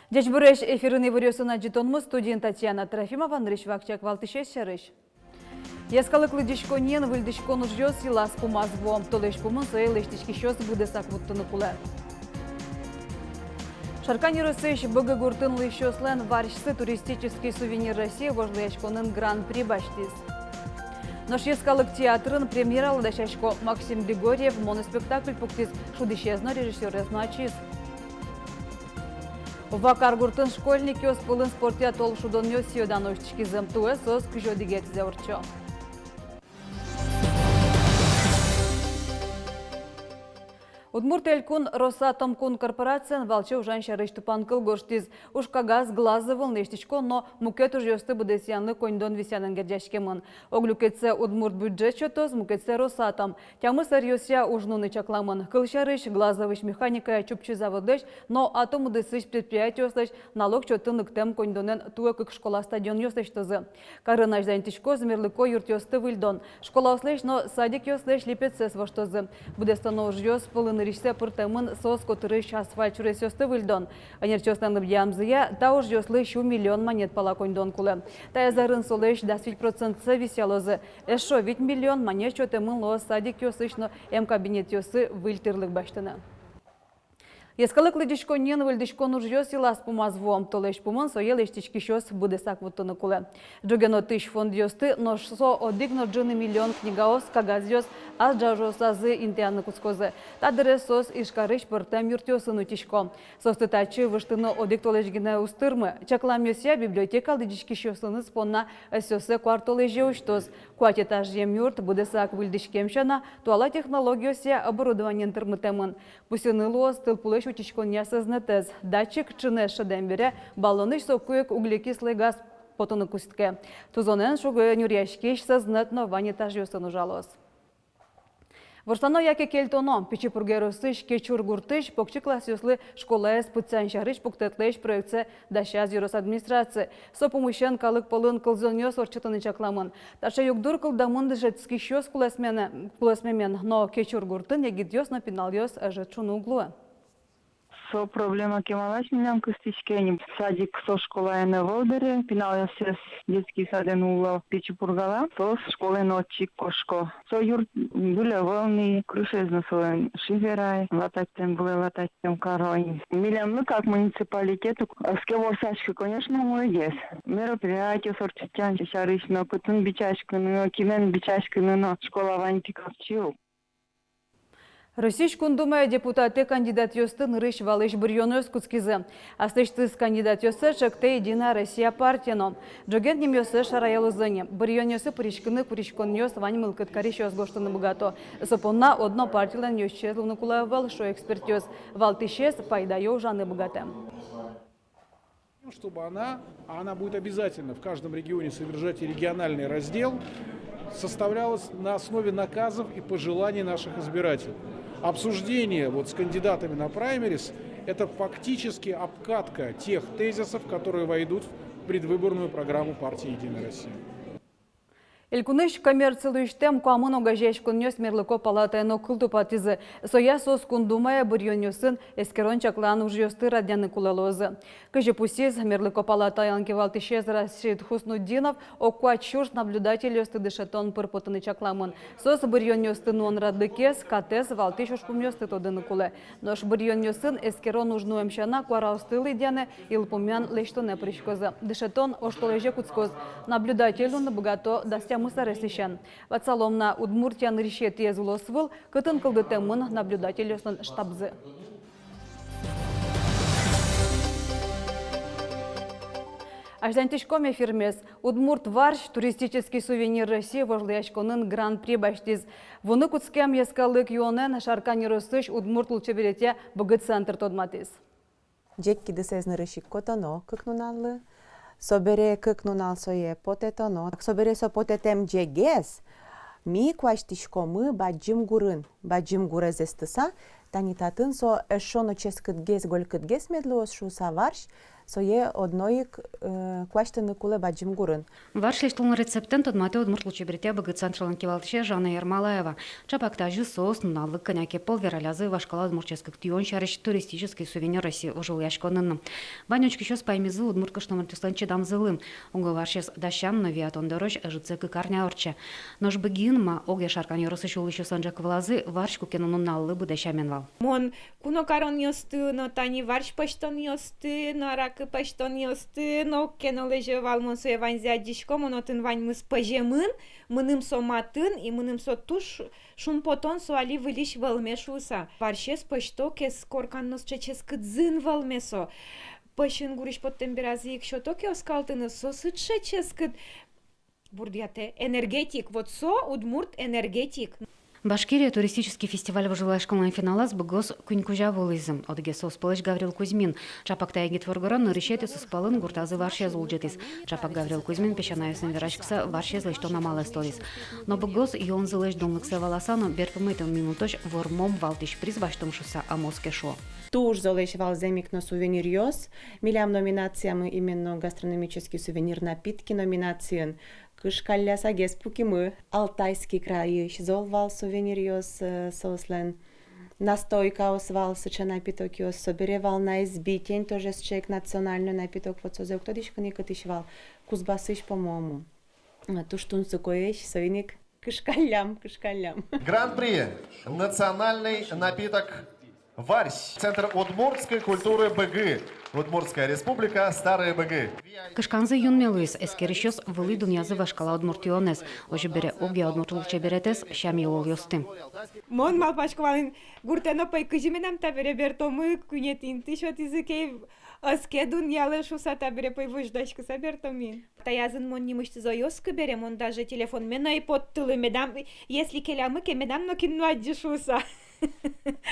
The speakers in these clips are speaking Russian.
Дечбуреш эфирыны вырёсына житонмы студент Татьяна Трофимова, Нрышвакчак Валтышеш Шарыш. Яскалыклы дишконен выльдишкон ужёс силас пумазвом, толеш пумын соел эштишки шёс будесак вуттыны куле. Шаркани Росыш быгы гуртын лыщослен варшсы туристический сувенир России вожлыяшконын гран-при баштиз. Наш яскалык театрын премьера лдашашко Максим Григорьев моноспектакль пуктиз шудышезно режиссер язначиз. Вакар гуртын школьник ёс пылын спортия тол шудон ёс сиодан оштишки зымтуэ сос кыжодигет зеурчо. Удмурт элькун Росатомкун корпорациян валчы ужан шарыш тупанкыл гоштиз. Ушкагаз глазы волнештичко, но мукет уж ёсты будесянлы коньдон висянын гердяшкемын. Оглюкетсе удмурт бюджет чотоз, мукетсе Росатом. Тямы сарьёсия ужнуны чакламын. Кыл шарыш глазовыш механика чупчы заводыш, но атом удесыш предприятиёслыш налог чотын ыктем коньдонен туэкык школа стадион ёслыш тозы. Карынаш зайнтичко змерлыко юрт ёсты выльдон. Школа ослыш, но садик ёслыш липецес воштозы. Будестано уж ёс пылын ришсе пыртымын сос котырыш асфальт чурес ёсты выльдон. Анерчёстан ямзыя, та уж ёслы щу миллион монет пала коньдон кулы. Та язарын солыш да 10% висялозы. Эшо ведь миллион монет чотымын ло садик ёсыш, но кабинет ёсы выльтырлык баштыны. Яскалыклы дишконен выльдишкон уж ёс илас пумазвом, толеш пумын соел эштички шёс будесак вуттыны кулы. Джогено тысяч фонд ёсты, но шо одигно джыны миллион книгаос кагаз ёс, аз джажосазы интианны кускозы. Тадыры сос ишкарыш пыртам юртёсын утишко. Состы тачы выштыны одик толешгіне устырмы. Чаклам ёсия библиотека лыдишки шёсыны спонна өсёсы квартолеже уштоз. Куатетаж ем юрт будесак выльдишкемшана, туала технологиясия оборудованиен тырмытемын. Пусыны лоз тылпулыш утишкон ясазнетез. Датчик чыны шедембере баллоныш сокуек углекислый газ потыны кустке. Тузонен шугы нюряшкеш сознетно ванитаж ёсын ужалоз. Ворстано яке кельтоно, печепургеросыш, кечур гуртыш, покчы класс ёслы школа спыцян шарыш пуктетлеш проекция дащаз юрос администрации. Сопумыщен калык полын кылзон ёс орчытыны чакламын. Таша югдур кылдамын дышетский щёс кулесмемен, но кечур гуртын егид ёс на пенал ёс ажет чуну углуэ. Со проблема кемалаш миням кыстичкени. Садик со школа на Волдере, пинал я детский сад нула Печепургала, со школы ночи кошко. Со юрт были волны, крыша износила шизерай, лататем были лататем корой. Милям, ну как муниципалитету, с кем ворсачка, конечно, молодец. Мероприятие сорчитян, шарыш, но потом бичачка, но кимен бичачка, но школа вантиков чил. Российскун думая депутаты кандидат ёсты нырыш валыш бұрьёны өскүцкізі. Астыштыз кандидат ёсы шакты Единая Россия партияно. Джоген нем ёсы шараял узыне. Бұрьён ёсы пыришкыны пыришкон ёс вань мылкыткариш ёс гоштыны бугато. Сопонна одно партиялан ёсчезлыны кулавал шо эксперт ёс. Валтышез пайда ё жаны бугатем. Чтобы она будет обязательно в каждом регионе содержать и региональный раздел, составлялась на основе наказов и пожеланий наших избирателей. Обсуждение с кандидатами на праймерис – это фактически обкатка тех тезисов, которые войдут в предвыборную программу партии «Единая Россия». Илкуныш коммерциялыштем куамын огажеш куннёс мерлыко палатайно кылту патизы. Соя сос кундумая бұрьёнёсын эскерон чаклан уж ёсты радяны кулалозы. Кыжы пусиз мерлыко палатайан кевалтышез Рашид Хуснуддинов окуа чушт наблюдатель ёсты дышетон пырпотыны чакламын. Сос бұрьёнёсты нон радлыкес катез валтыш ушпум ёсты тодыны кулы. Нош бұрьёнёсын эскерон ужну эмшана куараустылы дяны илпумян лештоне пришкозы. Дышетон оштолеже куцкоз. Наблюдатель он богато дастя Мусаресищен. Вацаломна Удмуртиян решет езулосвыл, кытын кылдытемын наблюдатель ёсын штабзы. Аждантишкоме фирмес Удмурт варш туристический сувенир России вожлыяшконын гран-при баштиз. Вуны куцкем яскалык юонен шаркани росыш Удмурт лучебелете богат центр тодматиз. Джекки десезны рышик котано, кыкнуналлы. Собере кыкнунал сое потетано. Собере со потетем джегес. Ми кваштишко мы баджим гурын. Баджим гурезестыса Танитатын со эшоно ческытгес голькытгес медлоос шуса варш, сое одноик кваштыны куле баджим гурын. Варшлиш тулн рецептен тодмате удмурт лучебрите быгы централан кивалтше Жанна Ермолаева. Чапактажи сос, налык, коняки, полвералязы, вашкала удмуртческих тюон, шарыш туристический сувенир России ужил яшконын. Банючки еще спаймизы удмурткашным артисланче дамзылым. Онго варшес дащан новиатон дорож жице кыкарня орче. Нож быгин ма оге шаркан йоросы шул еще санджак влазы, варшку кенунун наллы быдащаменвал. Мон куно карон йосты, но тани варш паштон йосты, но рак паштон йосты, но кено лежевал мон со еванзя дишко, мон отын вань мы спажемын, мыным со матын и мыным со туш шун потон со али вылиш валмешуса. Варшес пашто кес коркан нос чечес кыдзын валмесо. Пашын гуриш под темперазы их шо токи оскалтыны со сыче чес кыд бурдяте энергетик, вот со удмурт энергетик. Башкирия туристический фестиваль выжила школьный финалас быгос кунькужа волызым. Одге соспалыш Гаврил Кузьмин. Чапакта ягит воргоран нарышеты суспалын гуртазы варшез улджетис. Чапак Гаврил Кузьмин пешанайсын верашкса варшез лыштон амалы сторис. Но быгос йонзы лыш донлыкса валасану берпымытым минутош вормом валтиш приз баштым шуса амоске шо. Туж золеш валземик на сувенир йос. Милям номинациямы именно гастрономический сувенир напитки номинациен. Кышкалля сагес пукимы. Алтайский край зол вал сувенир йос сослен. Настойка освал сыча напиток йос. Соберевал на избитень тоже с чек национальный напиток. Вот созел кто дишка не катишвал. Кузбасыш по-моему. Туштун сукоеш сувеник. Кышкалям. Гран-при. Национальный напиток Варсь. Центр удмуртской культуры БГ. Удмуртская республика, Старые БГ. Кышканзы юн мелуис, эскерищос вылы дунязы вашкала удмуртионес. Оже бере оге удмуртулче беретес, шам елол йостым. Мон малпашквалын гуртено пай кыжименам табере бертомы кунетин тишот языкей аске дунялы шуса табере пай вождачка сабертомин. Таязын мон немышты зоёску берем, он даже телефон мена и подтылы медам, если келямы ке медам но кинуаджи шуса.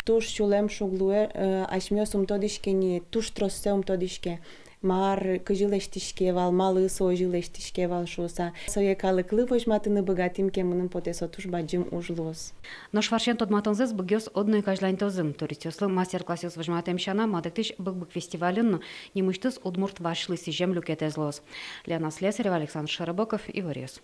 Туш чулем шуглуе ашмёс умтодишкени, туш троссе умтодишке. Мар кыжилештишке вал, малы сожилештишке вал шуса. Сое калыклы вожматыны богатим кемынын потесо туш баджим ужлос. Но шваршен тот матонзес быгёс одной кажлайнтозым. Туристёслы мастер-классёс вожматым шана мадыктыш бык-бык фестивален, немыштыз удмурт вашлы сижем люкетезлос. Лена Слесарева, Александр Шарабоков и Ворез.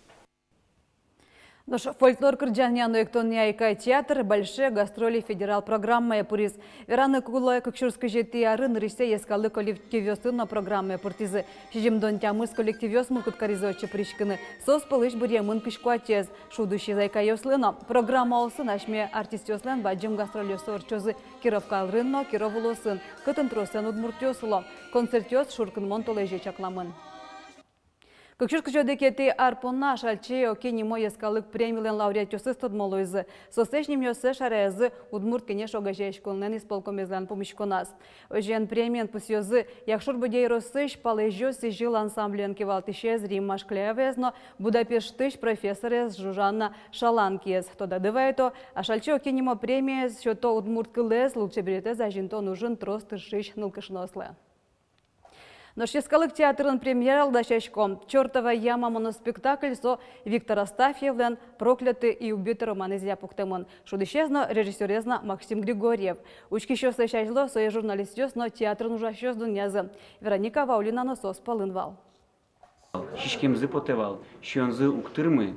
Наш фольклор кырджаньяну эктонняйка театр большие гастроли федерал программы пуриз. Вераны кугулая кукшурской жети арын рысе ескалы коллективёсы на программы пуртизы. Шижимдон тямыс коллективёс мулкут каризочи пришкины. Сос пылыш бурьямын кышкуатез. Шудущий зайка ёслыно. Программа олсын ашме артист ёслен баджим гастролёсы орчозы. Кировка алрынно, Кировулосын. Кытын тросен удмуртёсыло. Концертёс шуркын монтолеже чакламын. Кукшурка жодекети арпонна шальче окени мой скалык премиялен лауреатёсы стодмолойзы. Сосечним ёсы шарезы удмурт кенеш огажешколнен исполкомезлен помещконас. Ожен премиен пусёзы якшур будей росыш палежёсы жил ансамблен кевалтышез Римма Шклевезно Будапештыш профессорез Жужанна Шаланкиез. Тода дывайто, а шальче окени мо премия шото удмурт кылез лучеберете за жинто нужен тростышиш нылкышносле. Наш ескалык театрын премьерал дачачком. «Чёртова яма» моноспектакль со Виктор Астафьевлен «Проклятый и убитый» роман из япуктемон. Шудыщезно режиссерезно Максим Григорьев. Учки щёс лещайзло сое журналистёс, но театрын ужа щёс дунязы. Вероника Ваулина носос полынвал. Шишкемзы потевал, щёнзы уктырмы,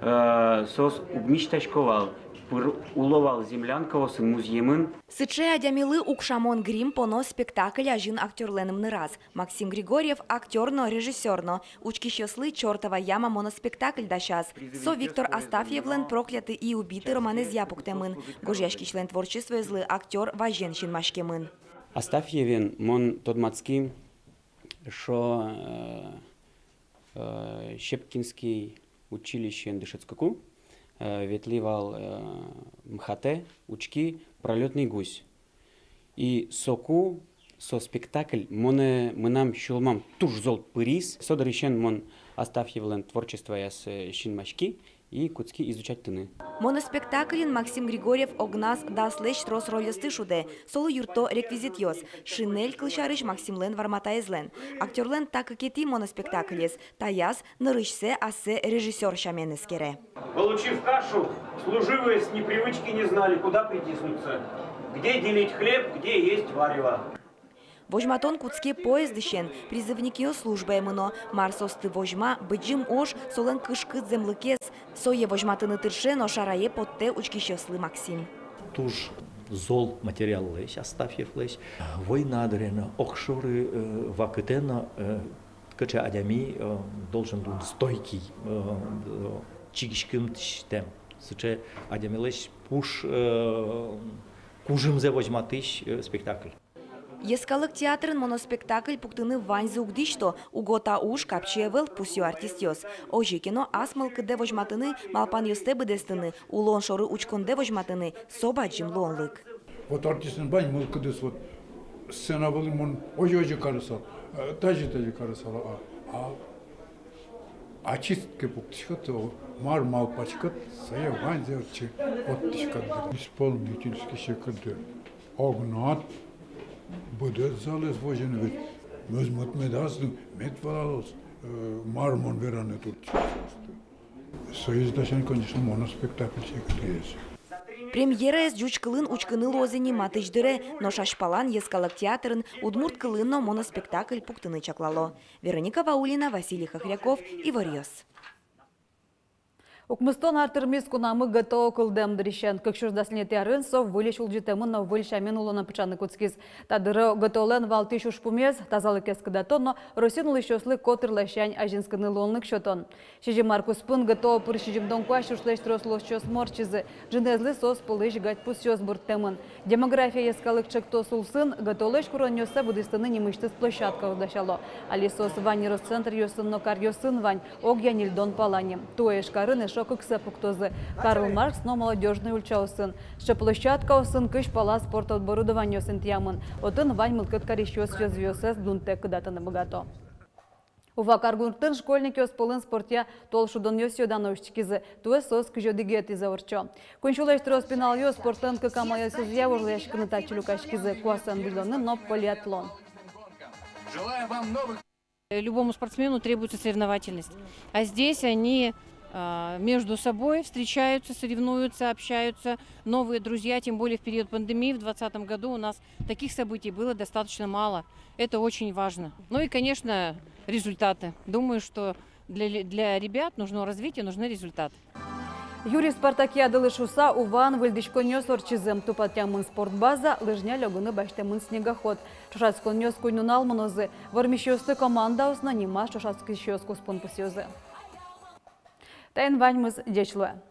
сос убмиштачковал. Уловал землянкова сын музьемын. Сыче адямилы укшамон грим поно спектакль ажин актерленым ныраз. Максим Григорьев актерно, режиссерно. Учки щослы «Чёртова яма» моноспектакль дащас. Со Виктор Астафьевлен «Проклятый и убитый» роман из япуктемын. Гожьяшки член творчества злы актер важен шинмашкемын. Астафьевен мон тодмацки, шо Щепкинский училище Дышецкаку. Ветливал МХТ, учки, пролетный гусь. И соку, со спектакль, моне нам щулмам туж зол пырис, содорищен мон Астафьевлен творчество яс шинмашки и куцки изучать тыны. Моноспектаклин Максим Григорьев огнас даслеш трос ролесты шуде, соло юрто реквизит йос, шинель клышарыш Максимлен варматаезлен. Актерлен так как ети моноспектаклес, таяс нырышсе асе режиссер шаменескере. Получив кашу, служивые с непривычки не знали, куда притиснуться. где делить хлеб, где есть варево. Вожматон куцке поезд ищен, призывники службы эмыно, марсосты вожма, быджим ош, солен кышкы землыкес, сое вожматыны тыршен, ошарае потте учкищеслы Максим. Туж зол материал лещ, Астафьев лещ, война дрена, окшоры вакытена, кача адями должен быть стойкий, чигишким тем. Сыче адями лещ пуш кужим зе вожматыш спектакль. Ескалык театрын моноспектакль пуктыны вань зугдишто, угота уж капчевел пусю артистёс. Ожи кино асмыл кыде вожматыны, малпан ёсте быдестыны, улон шоры учконде вожматыны, соба джимлонлык. Вот артистин бань мыл кыдес вот сцена был мон ожи карысал, тажи карысал, а чистке пуктишкат, мар мал пачкат, сая вань зерчи оттишкат. Исполнительский секретарь Огнат будет залез вожен ведь мözмöt медасны метвалалос мармон вераны тут. Союздашен, конечно, моноспектакль секретарь. Премьера с жуч кылын учкыны лозени матыждыре, но шашпалан ескалык театрын удмурт кылынно моноспектакль пуктыны чаклало. Вероника Ваулина, Василий Хохряков, Ивариос. Укмыстон артырмис кунамы готово кылдем дырищен. Кыкшурдасліне тярын сов вылеш улжитемын на выльшамен улона пычаны куцкиз. Тадыры готовлен валты шушпумез, тазалық ескідатон, но росин улышослы котырлащань ажинскыны лонлык шотон. Шежі Маркус Пын готово пыршижимдон куаш ушлеш трослос чос морчизы. Жинезлы сос пылыш гать пус чос буртемын. Демография ескалык чекто сулсын, готовлеш курон йоса будыстыны немыштыз площадка удашало. Али сос вань Росцентр йосын нокар йосын вань, огьян ильдон паланем. Туэш карын шок пуктозы. Карл Маркс, но молодежный ульчаусын. Что площадка усын кыш пала спортоборудование сентьямын. Отын вань мылкыт карищёс звёсэс дунте кыдата на богато. Ува каргунтын школьники осполын спортя толшудон ёсёдан оштикизы. Туэ сос кыжёдыгет изавырчо. Кончулаштыры спинал ё спортын кыкамая сузья урлешкыны тачы люкашкизы. Куасан бульдоны, но полиатлон. Желаю вам новых... Любому спортсмену требуется соревновательность. А здесь они между собой встречаются, соревнуются, общаются, новые друзья, тем более в период пандемии в 2020 году у нас таких событий было достаточно мало. Это очень важно. Ну и, конечно, результаты. Думаю, что для ребят нужно развитие, нужны результаты. Юрий Спартакиады лышуса уван выльдичконёс орчизым тупатямын спортбаза лыжня лёгыны баштамын снегоход. Шушацконёс куйнунал монозы. Вармищёсты команда усна нима шушацкий щёс куспун пусёзы. Тайн ваньмыз дечлуя.